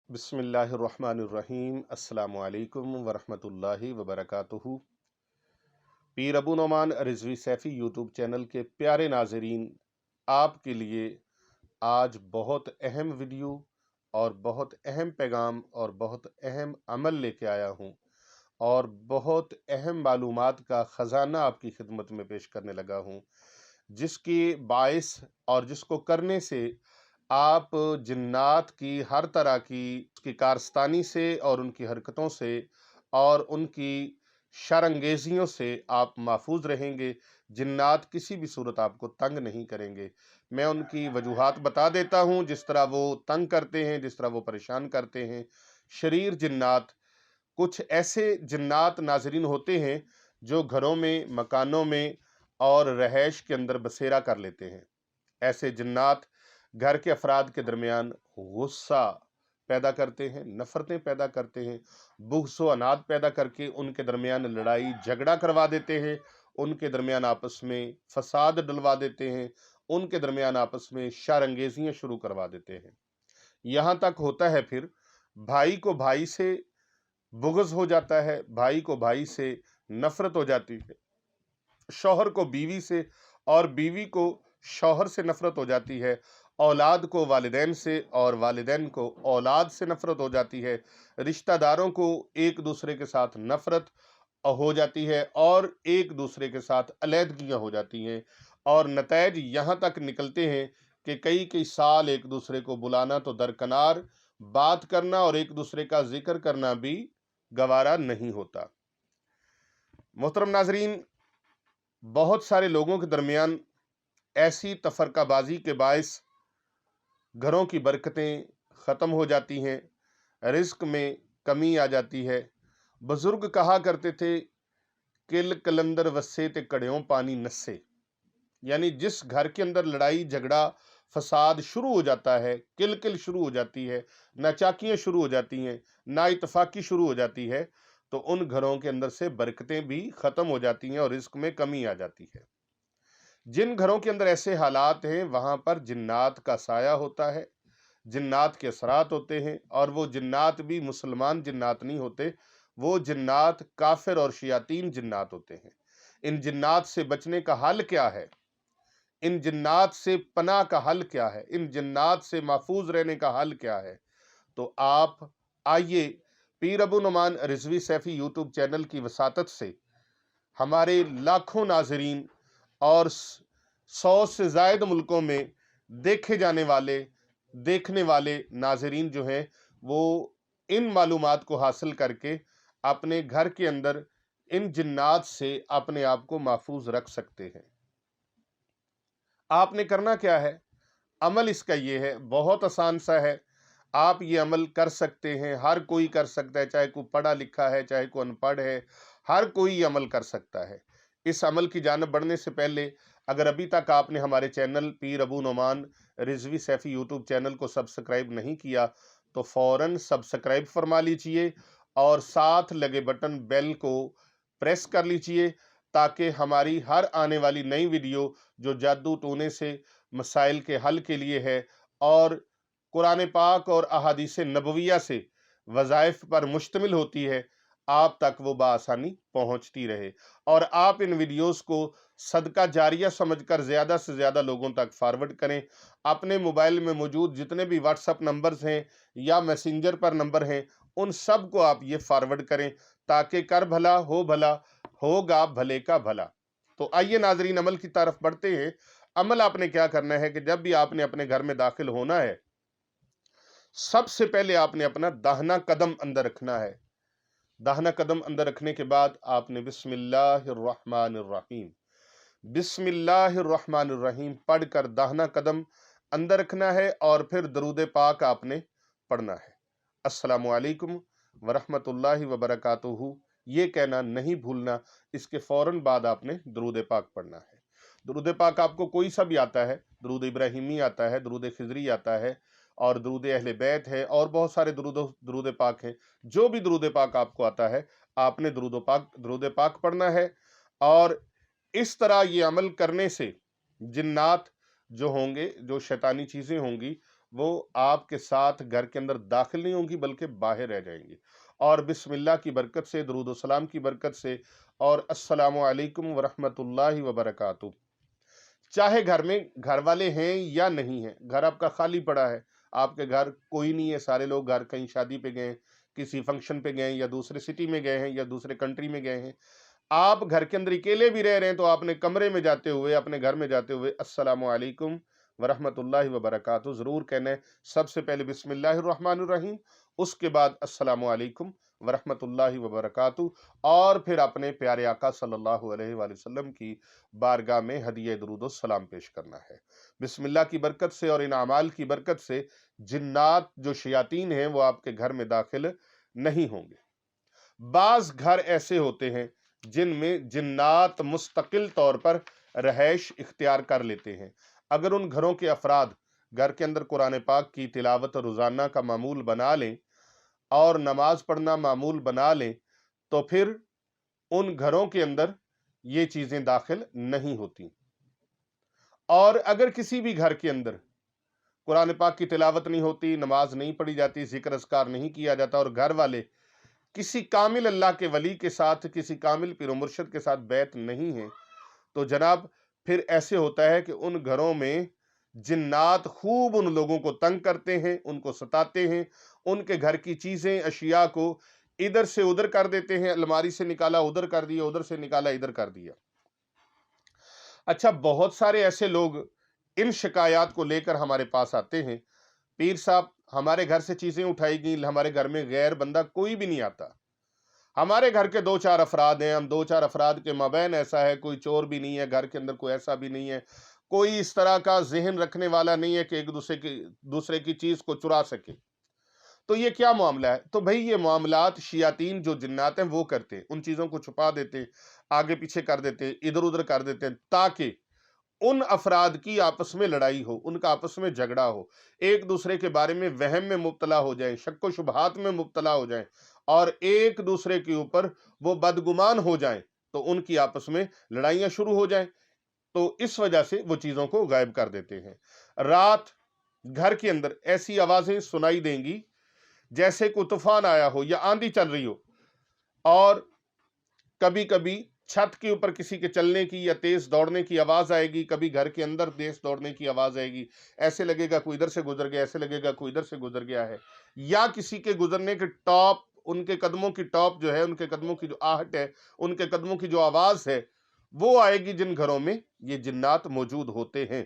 बिस्मिल्लाहिर्रहमानिर्रहीम। अस्सलामु अलैकुम वरहमतुल्लाहि वबरकातुहू। पीर अबू नोमान रिजवी सैफ़ी यूट्यूब चैनल के प्यारे नाजरीन, आपके लिए आज बहुत अहम वीडियो और बहुत अहम पैगाम और बहुत अहम अमल लेके आया हूँ और बहुत अहम मालूमात का ख़जाना आपकी खिदमत में पेश करने लगा हूँ, जिसकी बाइस और जिसको करने से आप जिन्नात की हर तरह की कारस्तानी से और उनकी हरकतों से और उनकी शरंगेजियों से आप महफूज रहेंगे। जिन्नात किसी भी सूरत आपको तंग नहीं करेंगे। मैं उनकी वजूहात बता देता हूँ, जिस तरह वो तंग करते हैं, जिस तरह वो परेशान करते हैं। शरीर जिन्नात, कुछ ऐसे जिन्नात नाजरीन होते हैं जो घरों में, मकानों में और रहायश के अंदर बसेरा कर लेते हैं। ऐसे जिन्नात घर के अफराद के दरमियान गुस्सा पैदा करते हैं, नफरतें पैदा करते हैं, बुग़्ज़ व अनाद पैदा करके उनके दरमियान लड़ाई झगड़ा करवा देते हैं, उनके दरमियान आपस में फसाद डलवा देते हैं, उनके दरमियान आपस में शरंगेजियाँ शुरू करवा देते हैं। यहाँ तक होता है फिर भाई को भाई से बुग़्ज़ हो जाता है, भाई को भाई से नफरत हो जाती है, शौहर को बीवी से और बीवी को शौहर से नफरत हो जाती है, औलाद को वालिदैन से और वालिदैन को औलाद से नफरत हो जाती है, रिश्तेदारों को एक दूसरे के साथ नफरत हो जाती है और एक दूसरे के साथ अलहदगियाँ हो जाती हैं और नतैज यहाँ तक निकलते हैं कि कई कई साल एक दूसरे को बुलाना तो दरकनार, बात करना और एक दूसरे का जिक्र करना भी गवारा नहीं होता। मोहतरम नाजरीन, बहुत सारे लोगों के दरमियान ऐसी तफरकाबाजी के बायस घरों की बरकतें ख़त्म हो जाती हैं, रिज़्क में कमी आ जाती है। बुज़ुर्ग कहा करते थे, किल कलंदर वस्से ते कड़ियों पानी नस्से। यानी जिस घर के अंदर लड़ाई झगड़ा फसाद शुरू हो जाता है, किल किल शुरू हो जाती है, नाचाकियाँ शुरू हो जाती हैं, नाइतफाकी शुरू हो जाती है, तो उन घरों के अंदर से बरकतें भी ख़त्म हो जाती हैं और रिज़्क में कमी आ जाती है। जिन घरों के अंदर ऐसे हालात हैं, वहाँ पर जिन्नात का साया होता है, जिन्नात के असरात होते हैं और वो जिन्नात भी मुसलमान जिन्नात नहीं होते, वो जिन्नात काफिर और शयातीन जिन्नात होते हैं। इन जिन्नात से बचने का हल क्या है? इन जिन्नात से पनाह का हल क्या है? इन जिन्नात से महफूज रहने का हल क्या है? तो आप आइए पीर अबू नोमान रिजवी सैफ़ी यूट्यूब चैनल की वसातत से हमारे लाखों नाजरीन और 100 से ज़ायद मुल्कों में देखे जाने वाले देखने वाले नाजरीन जो हैं, वो इन मालूमात को हासिल करके अपने घर के अंदर इन जिन्नात से अपने आप को महफूज रख सकते हैं। आपने करना क्या है? अमल इसका ये है, बहुत आसान सा है। आप ये अमल कर सकते हैं, हर कोई कर सकता है, चाहे कोई पढ़ा लिखा है, चाहे कोई अनपढ़ है, हर कोई ये अमल कर सकता है। इस अमल की जानिब बढ़ने से पहले अगर अभी तक आपने हमारे चैनल पीर अबू नोमान रिजवी सैफ़ी यूट्यूब चैनल को सब्सक्राइब नहीं किया, तो फ़ौरन सब्सक्राइब फरमा लीजिए और साथ लगे बटन बेल को प्रेस कर लीजिए, ताकि हमारी हर आने वाली नई वीडियो जो जादू टोने से मसाइल के हल के लिए है और कुरान पाक और अहादीस नबविया से वज़ाइफ पर मुश्तमिल होती है, आप तक वो बआसानी पहुंचती रहे और आप इन वीडियोस को सदका जारिया समझकर ज़्यादा से ज़्यादा लोगों तक फॉरवर्ड करें। अपने मोबाइल में मौजूद जितने भी व्हाट्सएप नंबर्स हैं या मैसेंजर पर नंबर हैं, उन सब को आप ये फॉरवर्ड करें, ताकि कर भला, होगा भले का भला। तो आइए नाजरीन, अमल की तरफ बढ़ते हैं। अमल आपने क्या करना है कि जब भी आपने अपने घर में दाखिल होना है, सबसे पहले आपने अपना दाहिना कदम अंदर रखना है। दाहिना कदम अंदर रखने के बाद आपने बिस्मिल्लाहिर्रहमानिर्रहीम बिस्मिल्लाहिर्रहमानिर्रहीम पढ़कर दाहिना कदम अंदर रखना है और फिर दरूद पाक आपने पढ़ना है। अस्सलामु अलैकुम वरहमतुल्लाहि वबरकातुहू ये कहना नहीं भूलना। इसके फौरन बाद आपने दरूद पाक पढ़ना है। दरूद पाक आपको कोई सा भी आता है, दरूद इब्राहिमी आता है, दरूद खिजरी आता है और दरूद अहले बैत है और बहुत सारे दरूद पाक हैं। जो भी दरूद पाक आपको आता है, आपने दरूद पाक पढ़ना है और इस तरह ये अमल करने से जिन्नात जो होंगे, जो शैतानी चीज़ें होंगी, وہ آپ کے ساتھ گھر کے اندر داخل نہیں ہوں گی بلکہ باہر رہ جائیں گی۔ اور بسم اللہ کی برکت سے، درود و سلام کی برکت سے، اور السلام علیکم ورحمۃ اللہ وبرکاتہ، چاہے گھر میں گھر والے ہیں یا نہیں ہیں، گھر آپ کا خالی پڑا ہے، آپ کے گھر کوئی نہیں ہے، سارے لوگ گھر کہیں شادی پہ گئے ہیں، کسی فنکشن پہ گئے ہیں، یا دوسرے سٹی میں گئے ہیں، یا دوسرے کنٹری میں گئے ہیں، آپ گھر کے اندر اکیلے بھی رہ رہے ہیں، تو آپ نے کمرے میں جاتے ہوئے، اپنے گھر میں جاتے ہوئے السلام علیکم ورحمۃ اللہ وبرکاتہ ضرور کہنا ہے۔ سب سے پہلے بسم اللہ الرحمن الرحیم، اس کے بعد السلام علیکم ورحمۃ اللہ وبرکاتہ، اور پھر اپنے پیارے آقا صلی اللہ علیہ وآلہ وسلم کی بارگاہ میں ہدیہ درود و سلام پیش کرنا ہے۔ بسم اللہ کی برکت سے اور ان اعمال کی برکت سے جنات جو شیاطین ہیں وہ آپ کے گھر میں داخل نہیں ہوں گے۔ بعض گھر ایسے ہوتے ہیں جن میں جنات مستقل طور پر رہائش اختیار کر لیتے ہیں۔ اگر ان گھروں کے افراد گھر کے اندر قرآن پاک کی تلاوت روزانہ کا معمول بنا لیں اور نماز پڑھنا معمول بنا لیں تو پھر ان گھروں کے اندر یہ چیزیں داخل نہیں ہوتی۔ اور اگر کسی بھی گھر کے اندر قرآن پاک کی تلاوت نہیں ہوتی، نماز نہیں پڑھی جاتی، ذکر اذکار نہیں کیا جاتا، اور گھر والے کسی کامل اللہ کے ولی کے ساتھ، کسی کامل پیر و مرشد کے ساتھ بیعت نہیں ہیں، تو جناب پھر ایسے ہوتا ہے کہ ان گھروں میں جنات خوب ان لوگوں کو تنگ کرتے ہیں، ان کو ستاتے ہیں، ان کے گھر کی چیزیں اشیاء کو ادھر سے ادھر کر دیتے ہیں، الماری سے نکالا ادھر کر دیا، ادھر سے نکالا ادھر کر دیا۔ اچھا، بہت سارے ایسے لوگ ان شکایات کو لے کر ہمارے پاس آتے ہیں، پیر صاحب ہمارے گھر سے چیزیں اٹھائی گئیں، ہمارے گھر میں غیر بندہ کوئی بھی نہیں آتا، ہمارے گھر کے دو چار افراد ہیں، ہم دو چار افراد کے مابین ایسا ہے، کوئی چور بھی نہیں ہے گھر کے اندر، کوئی ایسا بھی نہیں ہے، کوئی اس طرح کا ذہن رکھنے والا نہیں ہے کہ ایک دوسرے کی چیز کو چرا سکے، تو یہ کیا معاملہ ہے؟ تو بھئی یہ معاملات شیاطین جو جنات ہیں وہ کرتے ہیں، ان چیزوں کو چھپا دیتے، آگے پیچھے کر دیتے، ادھر ادھر کر دیتے ہیں، تاکہ ان افراد کی آپس میں لڑائی ہو، ان کا آپس میں جھگڑا ہو، ایک دوسرے کے بارے میں وہم میں مبتلا ہو جائیں، شک و شبہات میں مبتلا ہو جائیں، اور ایک دوسرے کے اوپر وہ بدگمان ہو جائیں، تو ان کی آپس میں لڑائیاں شروع ہو جائیں، تو اس وجہ سے وہ چیزوں کو غائب کر دیتے ہیں۔ رات گھر کے اندر ایسی آوازیں سنائی دیں گی جیسے کوئی طوفان آیا ہو یا آندھی چل رہی ہو، اور کبھی کبھی چھت کے اوپر کسی کے چلنے کی یا تیز دوڑنے کی آواز آئے گی، کبھی گھر کے اندر تیز دوڑنے کی آواز آئے گی، ایسے لگے گا کوئی ادھر سے گزر گیا، ایسے لگے گا کوئی ادھر سے گزر گیا ہے، یا کسی کے گزرنے کے ٹاپ، ان کے قدموں کی ٹاپ جو ہے، ان کے قدموں کی جو آہٹ ہے، ان کے قدموں کی جو آواز ہے وہ آئے گی جن گھروں میں یہ جنات موجود ہوتے ہیں۔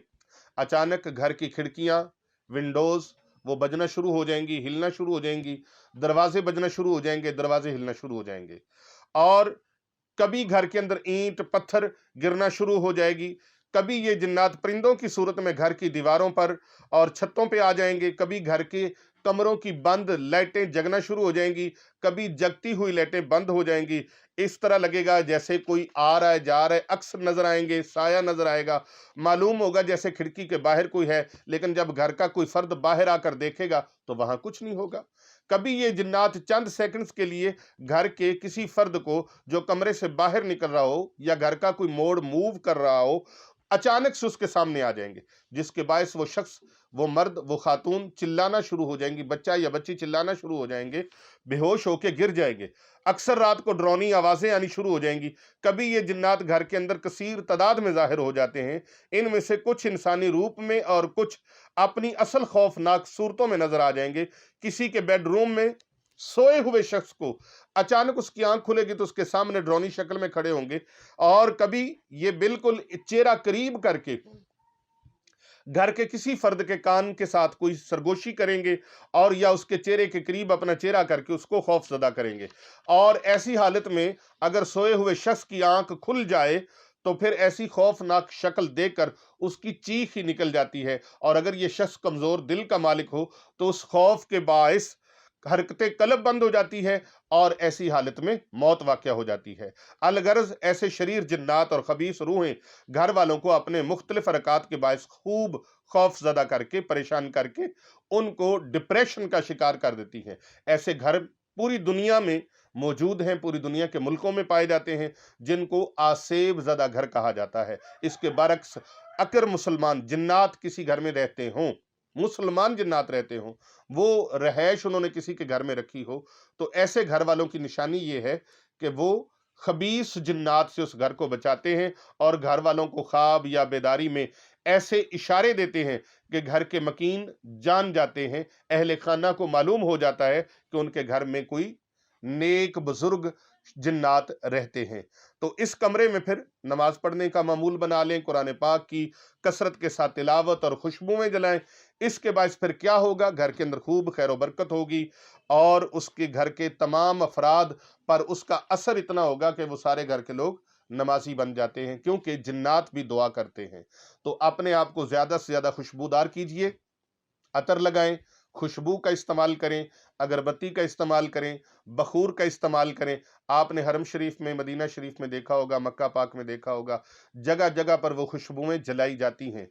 اچانک گھر کی کھڑکیاں، ونڈوز وہ بجنا شروع ہو جائیں گی، ہلنا شروع ہو جائیں گی، دروازے بجنا شروع ہو جائیں گے، دروازے ہلنا شروع ہو جائیں گے، اور کبھی گھر کے اندر اینٹ پتھر گرنا شروع ہو جائے گی، کبھی یہ جنات پرندوں کی صورت میں گھر کی دیواروں پر اور چھتوں پہ آ جائیں گے، کبھی گھر کے کمروں کی بند لائٹیں جگنا شروع ہو جائیں گی، کبھی جگتی ہوئی لائٹیں بند ہو جائیں گی، اس طرح لگے گا جیسے کوئی آ رہا ہے جا رہا ہے، عکس نظر آئیں گے، سایہ نظر آئے گا، معلوم ہوگا جیسے کھڑکی کے باہر کوئی ہے، لیکن جب گھر کا کوئی فرد باہر آ کر دیکھے گا تو وہاں کچھ نہیں ہوگا۔ کبھی یہ جنات چند سیکنڈز کے لیے گھر کے کسی فرد کو جو کمرے سے باہر نکل رہا ہو یا گھر کا کوئی موڑ موو کر رہا ہو، اچانک سے اس کے سامنے آ جائیں گے، جس کے باعث وہ شخص، وہ مرد، وہ خاتون چلانا شروع ہو جائیں گی، بچہ یا بچی چلانا شروع ہو جائیں گے، بے ہوش ہو کے گر جائیں گے، اکثر رات کو ڈرونی آوازیں آنی شروع ہو جائیں گی۔ کبھی یہ جنات گھر کے اندر کثیر تعداد میں ظاہر ہو جاتے ہیں، ان میں سے کچھ انسانی روپ میں اور کچھ اپنی اصل خوفناک صورتوں میں نظر آ جائیں گے۔ کسی کے بیڈ روم میں سوئے ہوئے شخص کو اچانک اس کی آنکھ کھلے گی تو اس کے سامنے ڈرونی شکل میں کھڑے ہوں گے، اور کبھی یہ بالکل چہرہ قریب کر کے گھر کے کسی فرد کے کان کے ساتھ کوئی سرگوشی کریں گے، اور یا اس کے چہرے کے قریب اپنا چہرہ کر کے اس کو خوف زدہ کریں گے، اور ایسی حالت میں اگر سوئے ہوئے شخص کی آنکھ کھل جائے تو پھر ایسی خوفناک شکل دیکھ کر اس کی چیخ ہی نکل جاتی ہے، اور اگر یہ شخص کمزور دل کا مالک ہو تو اس خوف کے باعث حرکت قلب بند ہو جاتی ہے، اور ایسی حالت میں موت واقع ہو جاتی ہے۔ الغرض ایسے شریر جنات اور خبیث روحیں گھر والوں کو اپنے مختلف حرکات کے باعث خوب خوف زدہ کر کے، پریشان کر کے ان کو ڈپریشن کا شکار کر دیتی ہیں۔ ایسے گھر پوری دنیا میں موجود ہیں، پوری دنیا کے ملکوں میں پائے جاتے ہیں، جن کو آسیب زدہ گھر کہا جاتا ہے۔ اس کے برعکس اگر مسلمان جنات کسی گھر میں رہتے ہوں मुसलमान जिन्नात रहते हों, वो रहायश उन्होंने किसी के घर में रखी हो, तो ऐसे घर वालों की निशानी ये है कि वो खबीस जिन्नात से उस घर को बचाते हैं और घर वालों को ख्वाब या बेदारी में ऐसे इशारे देते हैं कि घर के मकीन जान जाते हैं, अहले खाना को मालूम हो जाता है कि उनके घर में कोई नेक बुजुर्ग जिन्नात रहते हैं। तो इस कमरे में फिर नमाज पढ़ने का मामूल बना लें, कुरान पाक की कसरत के साथ तिलावत और खुशबुएं जलाएं। इसके बायस फिर क्या होगा, घर के अंदर खूब खैर बरकत होगी और उसके घर के तमाम अफराद पर उसका असर इतना होगा कि वो सारे घर के लोग नमाजी बन जाते हैं, क्योंकि जिन्नात भी दुआ करते हैं। तो अपने आप को ज्यादा से ज्यादा खुशबूदार कीजिए, अतर लगाएं, खुशबू का इस्तेमाल करें, अगरबत्ती का इस्तेमाल करें, बखूर का इस्तेमाल करें। आपने हरम शरीफ में, मदीना शरीफ में देखा होगा, मक्का पाक में देखा होगा, जगह जगह पर वो खुशबुएं जलाई जाती हैं,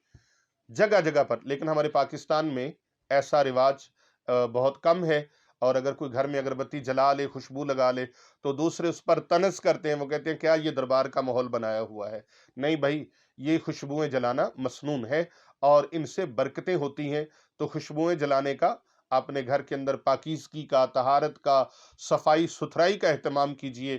जगह जगह पर। लेकिन हमारे पाकिस्तान में ऐसा रिवाज बहुत कम है, और अगर कोई घर में अगरबत्ती जला ले, खुशबू लगा ले, तो दूसरे उस पर तनज करते हैं, वो कहते हैं क्या ये दरबार का माहौल बनाया हुआ है। नहीं भाई, ये खुशबुएं जलाना मसनून है और इनसे बरकतें होती हैं। तो खुशबुएं जलाने का, अपने घर के अंदर पाकीज़गी का, तहारत का, सफाई सुथराई का एहतमाम कीजिए।